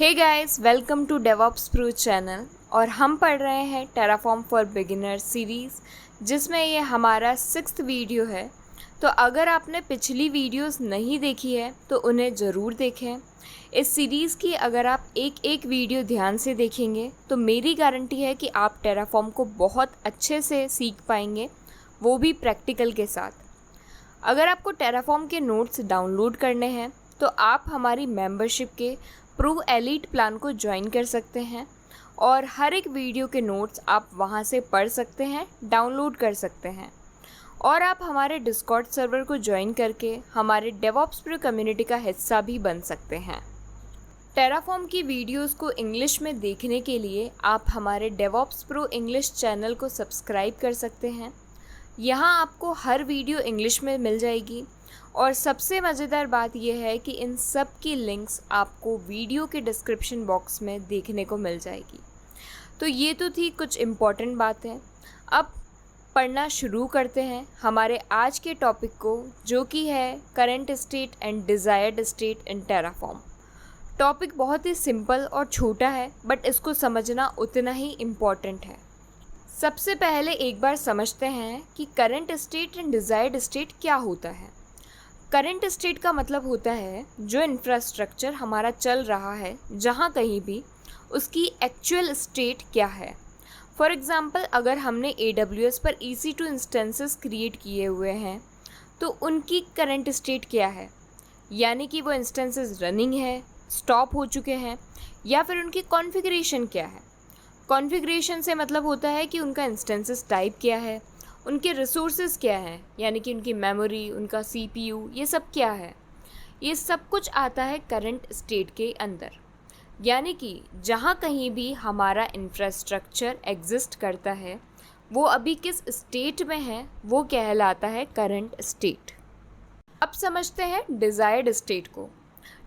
Hey guys, welcome to DevOps pro channel. और हम पढ़ रहे हैं टेराफॉर्म फॉर बिगिनर्स सीरीज़, जिसमें ये हमारा 6th वीडियो है। तो अगर आपने पिछली वीडियोस नहीं देखी है तो उन्हें ज़रूर देखें। इस सीरीज़ की अगर आप एक एक वीडियो ध्यान से देखेंगे तो मेरी गारंटी है कि आप टेराफॉर्म को बहुत अच्छे से सीख पाएंगे, वो भी प्रैक्टिकल के साथ। अगर आपको टेराफॉर्म के नोट्स डाउनलोड करने हैं तो आप हमारी मेंबरशिप के प्रो एलीट प्लान को ज्वाइन कर सकते हैं और हर एक वीडियो के नोट्स आप वहां से पढ़ सकते हैं, डाउनलोड कर सकते हैं। और आप हमारे डिस्कॉर्ड सर्वर को ज्वाइन करके हमारे डेवऑप्स प्रो कम्युनिटी का हिस्सा भी बन सकते हैं। टेराफॉर्म की वीडियोस को इंग्लिश में देखने के लिए आप हमारे डेवऑप्स प्रो इंग्लिश चैनल को सब्सक्राइब कर सकते हैं। यहाँ आपको हर वीडियो इंग्लिश में मिल जाएगी और सबसे मज़ेदार बात यह है कि इन सब की लिंक्स आपको वीडियो के डिस्क्रिप्शन बॉक्स में देखने को मिल जाएगी। तो ये तो थी कुछ इम्पॉर्टेंट बातें। अब पढ़ना शुरू करते हैं हमारे आज के टॉपिक को, जो कि है current state and desired state in Terraform. Topic बहुत ही सिंपल और छोटा है, बट इसको समझना उतना ही इम्पॉर्टेंट है। सबसे पहले एक बार समझते हैं कि current state and desired state क्या होता है। करंट स्टेट का मतलब होता है जो इंफ्रास्ट्रक्चर हमारा चल रहा है जहाँ कहीं भी, उसकी एक्चुअल स्टेट क्या है। फॉर एग्ज़ाम्पल, अगर हमने AWS पर EC2 इंस्टेंसेस क्रिएट किए हुए हैं तो उनकी करंट स्टेट क्या है, यानी कि वो इंस्टेंसेस रनिंग है, स्टॉप हो चुके हैं, या फिर उनकी कॉन्फ़िगरेशन क्या है। कॉन्फ़िगरेशन से मतलब होता है कि उनका इंस्टेंसेस टाइप क्या है, उनके रिसोर्सेज क्या हैं, यानी कि उनकी मेमोरी, उनका CPU, ये सब क्या है। ये सब कुछ आता है करंट स्टेट के अंदर, यानी कि जहाँ कहीं भी हमारा इंफ्रास्ट्रक्चर एग्जिस्ट करता है वो अभी किस स्टेट में है, वो कहलाता है करंट स्टेट। अब समझते हैं डिज़ायर्ड स्टेट को।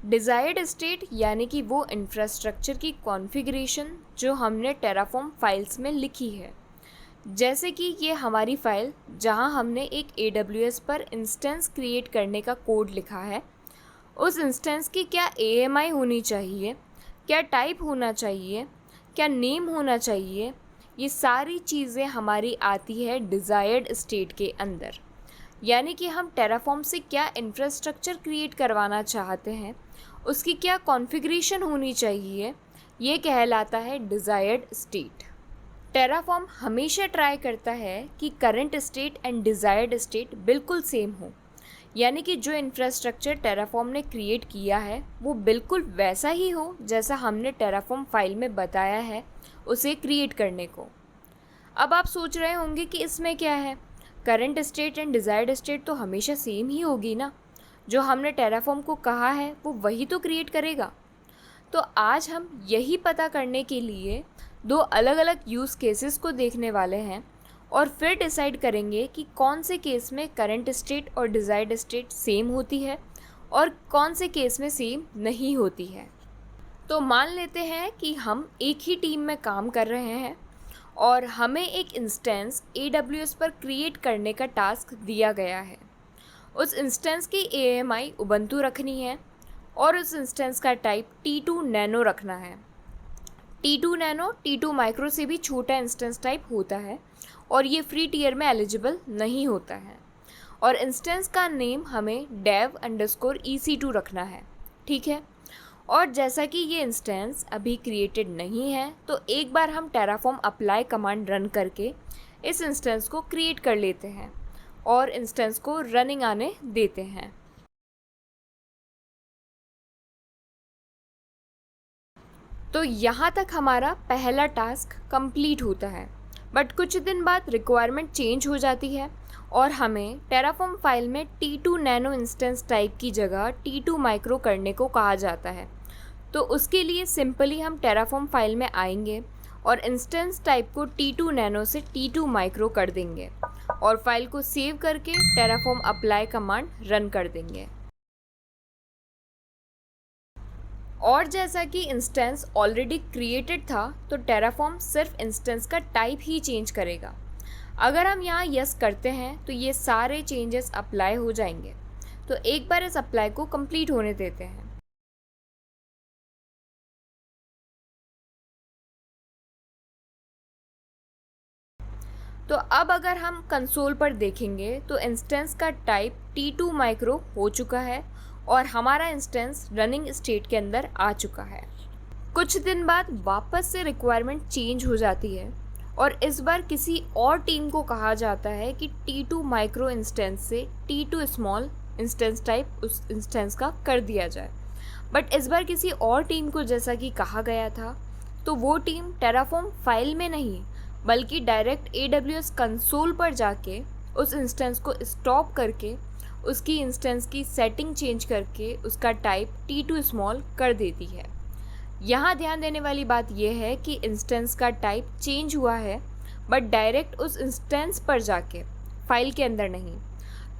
डिज़ायर्ड स्टेट यानी कि वो इंफ्रास्ट्रक्चर की कॉन्फ़िगरेशन जो हमने टेराफॉर्म फाइल्स में लिखी है। जैसे कि ये हमारी फ़ाइल जहाँ हमने एक AWS पर इंस्टेंस क्रिएट करने का कोड लिखा है। उस इंस्टेंस की क्या AMI होनी चाहिए, क्या टाइप होना चाहिए, क्या नेम होना चाहिए, ये सारी चीज़ें हमारी आती है डिज़ायर्ड स्टेट के अंदर। यानी कि हम टेराफॉर्म से क्या इंफ्रास्ट्रक्चर क्रिएट करवाना चाहते हैं, उसकी क्या कॉन्फ़िगरेशन होनी चाहिए, ये कहलाता है डिज़ायर्ड स्टेट। टेराफॉर्म हमेशा ट्राई करता है कि current state and desired state बिल्कुल सेम हो, यानी कि जो इंफ्रास्ट्रक्चर टेराफॉर्म ने क्रिएट किया है वो बिल्कुल वैसा ही हो जैसा हमने टेराफॉर्म फाइल में बताया है उसे क्रिएट करने को। अब आप सोच रहे होंगे कि इसमें क्या है, current state and desired state तो हमेशा सेम ही होगी ना, जो हमने टेराफॉर्म को कहा है वो वही तो क्रिएट करेगा। तो आज हम यही पता करने के लिए दो अलग अलग यूज़ केसेस को देखने वाले हैं और फिर डिसाइड करेंगे कि कौन से केस में करंट स्टेट और डिज़ायर्ड स्टेट सेम होती है और कौन से केस में सेम नहीं होती है। तो मान लेते हैं कि हम एक ही टीम में काम कर रहे हैं और हमें एक इंस्टेंस AWS पर क्रिएट करने का टास्क दिया गया है। उस इंस्टेंस की AMI उबंटू रखनी है और उस इंस्टेंस का टाइप T2 नैनो रखना है। T2 नैनो T2 माइक्रो से भी छोटा इंस्टेंस टाइप होता है और ये फ्री टियर में एलिजिबल नहीं होता है। और इंस्टेंस का नेम हमें dev_EC2 रखना है, ठीक है। और जैसा कि ये इंस्टेंस अभी क्रिएटेड नहीं है तो एक बार हम टेराफॉर्म अप्लाई कमांड रन करके इस इंस्टेंस को क्रिएट कर लेते हैं और इंस्टेंस को रनिंग आने देते हैं। तो यहाँ तक हमारा पहला टास्क कंप्लीट होता है, बट कुछ दिन बाद रिक्वायरमेंट चेंज हो जाती है और हमें टेराफॉर्म फाइल में T2 नैनो इंस्टेंस टाइप की जगह T2 माइक्रो करने को कहा जाता है। तो उसके लिए सिंपली हम टेराफॉर्म फाइल में आएंगे और इंस्टेंस टाइप को T2 नैनो से T2 माइक्रो कर देंगे और फाइल को सेव करके टेराफॉर्म अप्लाई कमांड रन कर देंगे। और जैसा कि इंस्टेंस ऑलरेडी क्रिएटेड था तो टेराफॉर्म सिर्फ इंस्टेंस का टाइप ही चेंज करेगा। अगर हम यहाँ यस करते हैं तो ये सारे चेंजेस अप्लाई हो जाएंगे। तो एक बार इस अप्लाई को कंप्लीट होने देते हैं। तो अब अगर हम कंसोल पर देखेंगे तो इंस्टेंस का टाइप T2 माइक्रो हो चुका है और हमारा इंस्टेंस रनिंग स्टेट के अंदर आ चुका है। कुछ दिन बाद वापस से रिक्वायरमेंट चेंज हो जाती है और इस बार किसी और टीम को कहा जाता है कि T2 माइक्रो इंस्टेंस से T2 स्मॉल इंस्टेंस टाइप उस इंस्टेंस का कर दिया जाए। बट इस बार किसी और टीम को जैसा कि कहा गया था, तो वो टीम टेराफॉर्म फाइल में नहीं बल्कि डायरेक्ट AWS कंसोल पर जाके उस इंस्टेंस को स्टॉप करके उसकी इंस्टेंस की सेटिंग चेंज करके उसका टाइप T2 स्मॉल कर देती है। यहाँ ध्यान देने वाली बात यह है कि इंस्टेंस का टाइप चेंज हुआ है बट डायरेक्ट उस इंस्टेंस पर जाके फाइल के अंदर नहीं।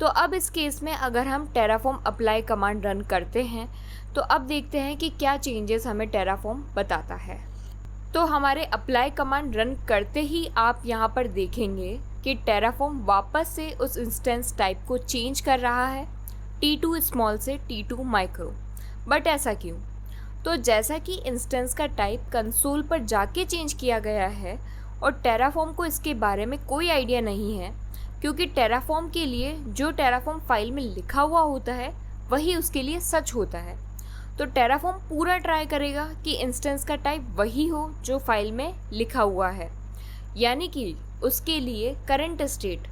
तो अब इस केस में अगर हम टेराफॉर्म अप्लाई कमांड रन करते हैं तो अब देखते हैं कि क्या चेंजेस हमें टेराफॉर्म बताता है। तो हमारे अप्लाई कमांड रन करते ही आप यहाँ पर देखेंगे कि टेराफॉर्म वापस से उस इंस्टेंस टाइप को चेंज कर रहा है T2 स्मॉल से T2 माइक्रो। बट ऐसा क्यों? तो जैसा कि इंस्टेंस का टाइप कंसोल पर जाके चेंज किया गया है और टेराफॉर्म को इसके बारे में कोई आइडिया नहीं है, क्योंकि टेराफॉर्म के लिए जो टेराफॉर्म फाइल में लिखा हुआ होता है वही उसके लिए सच होता है। तो टेराफॉर्म पूरा ट्राई करेगा कि इंस्टेंस का टाइप वही हो जो फाइल में लिखा हुआ है, यानी कि उसके लिए करंट स्टेट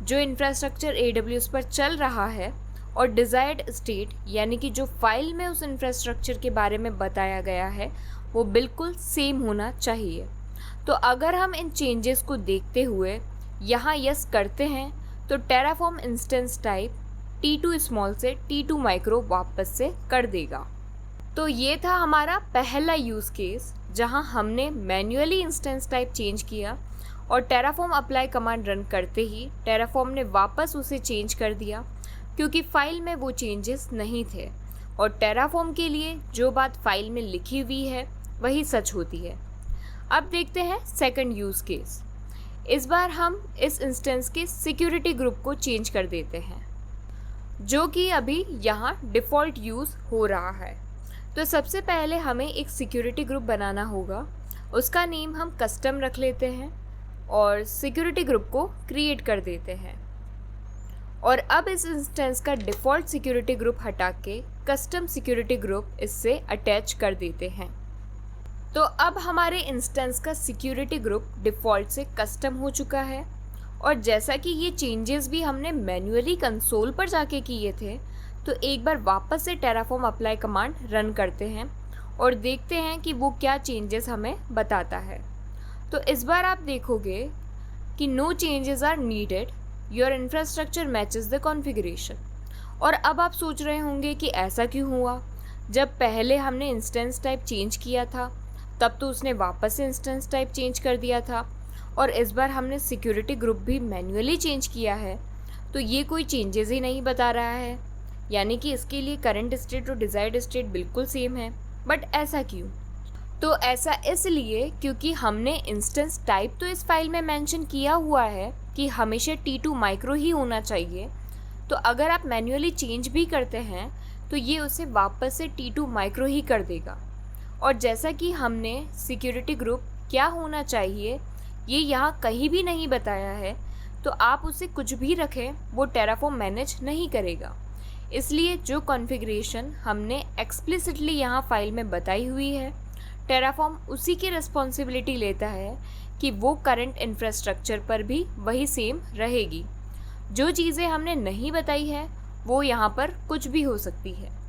जो इंफ्रास्ट्रक्चर AWS पर चल रहा है और डिज़ायर्ड स्टेट यानी कि जो फाइल में उस इंफ्रास्ट्रक्चर के बारे में बताया गया है वो बिल्कुल सेम होना चाहिए। तो अगर हम इन चेंजेस को देखते हुए यहाँ यस करते हैं तो Terraform instance type T2 small से T2 माइक्रो वापस से कर देगा। तो ये था हमारा पहला यूज़ केस जहाँ हमने मैन्युअली इंस्टेंस टाइप चेंज किया और टेराफॉर्म अप्लाई कमांड रन करते ही टेराफॉर्म ने वापस उसे चेंज कर दिया, क्योंकि फाइल में वो चेंजेस नहीं थे और टेराफॉर्म के लिए जो बात फाइल में लिखी हुई है वही सच होती है। अब देखते हैं सेकंड यूज़ केस। इस बार हम इस इंस्टेंस के सिक्योरिटी ग्रुप को चेंज कर देते हैं, जो कि अभी यहाँ डिफ़ॉल्ट यूज़ हो रहा है। तो सबसे पहले हमें एक सिक्योरिटी ग्रुप बनाना होगा, उसका नेम हम कस्टम रख लेते हैं और सिक्योरिटी ग्रुप को क्रिएट कर देते हैं। और अब इस इंस्टेंस का डिफ़ॉल्ट सिक्योरिटी ग्रुप हटा के कस्टम सिक्योरिटी ग्रुप इससे अटैच कर देते हैं। तो अब हमारे इंस्टेंस का सिक्योरिटी ग्रुप डिफ़ॉल्ट से कस्टम हो चुका है और जैसा कि ये चेंजेस भी हमने मैन्युअली कंसोल पर जाके किए थे, तो एक बार वापस से टेराफॉर्म अप्लाई कमांड रन करते हैं और देखते हैं कि वो क्या चेंजेस हमें बताता है। तो इस बार आप देखोगे कि no changes are needed, your infrastructure matches the configuration. और अब आप सोच रहे होंगे कि ऐसा क्यों हुआ, जब पहले हमने इंस्टेंस टाइप चेंज किया था तब तो उसने वापस से इंस्टेंस टाइप चेंज कर दिया था और इस बार हमने सिक्योरिटी ग्रुप भी मैन्युअली चेंज किया है, तो ये कोई चेंजेस ही नहीं बता रहा है, यानी कि इसके लिए करंट स्टेट और डिज़ायर्ड स्टेट बिल्कुल सेम है। बट ऐसा क्यों? तो ऐसा इसलिए क्योंकि हमने इंस्टेंस टाइप तो इस फाइल में मेंशन किया हुआ है कि हमेशा T2 माइक्रो ही होना चाहिए। तो अगर आप मैन्युअली चेंज भी करते हैं तो ये उसे वापस से T2 माइक्रो ही कर देगा। और जैसा कि हमने सिक्योरिटी ग्रुप क्या होना चाहिए ये यहाँ कहीं भी नहीं बताया है, तो आप उसे कुछ भी रखें वो टेराफॉर्म मैनेज नहीं करेगा। इसलिए जो कॉन्फ़िगरेशन हमने एक्सप्लिसिटली यहाँ फाइल में बताई हुई है, टेराफॉर्म उसी की रिस्पॉन्सिबिलिटी लेता है कि वो करंट इंफ्रास्ट्रक्चर पर भी वही सेम रहेगी। जो चीज़ें हमने नहीं बताई है वो यहाँ पर कुछ भी हो सकती है।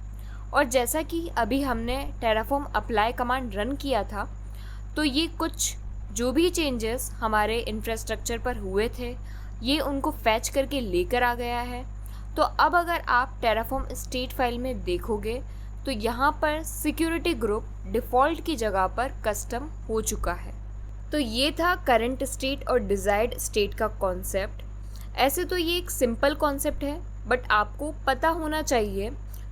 और जैसा कि अभी हमने टेराफॉर्म अप्लाई कमांड रन किया था, तो ये कुछ जो भी चेंजेस हमारे इंफ्रास्ट्रक्चर पर हुए थे ये उनको फैच करके लेकर आ गया है। तो अब अगर आप टेराफॉर्म स्टेट फाइल में देखोगे तो यहाँ पर सिक्योरिटी ग्रुप डिफ़ॉल्ट की जगह पर कस्टम हो चुका है। तो ये था करंट स्टेट और डिज़ायर्ड स्टेट का कॉन्सेप्ट। ऐसे तो ये एक सिंपल कॉन्सेप्ट है बट आपको पता होना चाहिए,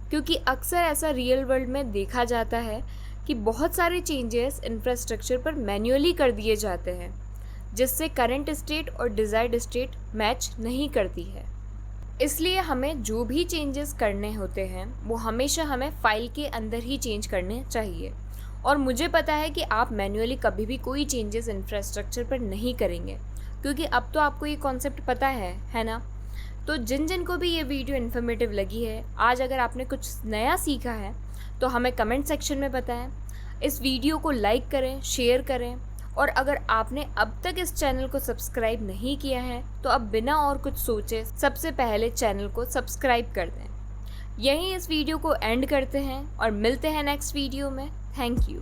क्योंकि अक्सर ऐसा रियल वर्ल्ड में देखा जाता है कि बहुत सारे चेंजेस इंफ्रास्ट्रक्चर पर मैन्युअली कर दिए जाते हैं, जिससे करंट स्टेट और डिज़ायर्ड स्टेट मैच नहीं करती है। इसलिए हमें जो भी चेंजेस करने होते हैं वो हमेशा हमें फाइल के अंदर ही चेंज करने चाहिए। और मुझे पता है कि आप मैन्युअली कभी भी कोई चेंजेस इंफ्रास्ट्रक्चर पर नहीं करेंगे, क्योंकि अब तो आपको ये कॉन्सेप्ट पता है ना। तो जिन जिन को भी ये वीडियो इन्फॉर्मेटिव लगी है, आज अगर आपने कुछ नया सीखा है तो हमें कमेंट सेक्शन में बताएं। इस वीडियो को लाइक करें, शेयर करें, और अगर आपने अब तक इस चैनल को सब्सक्राइब नहीं किया है तो अब बिना और कुछ सोचे सबसे पहले चैनल को सब्सक्राइब कर दें। यहीं इस वीडियो को एंड करते हैं और मिलते हैं नेक्स्ट वीडियो में। Thank you.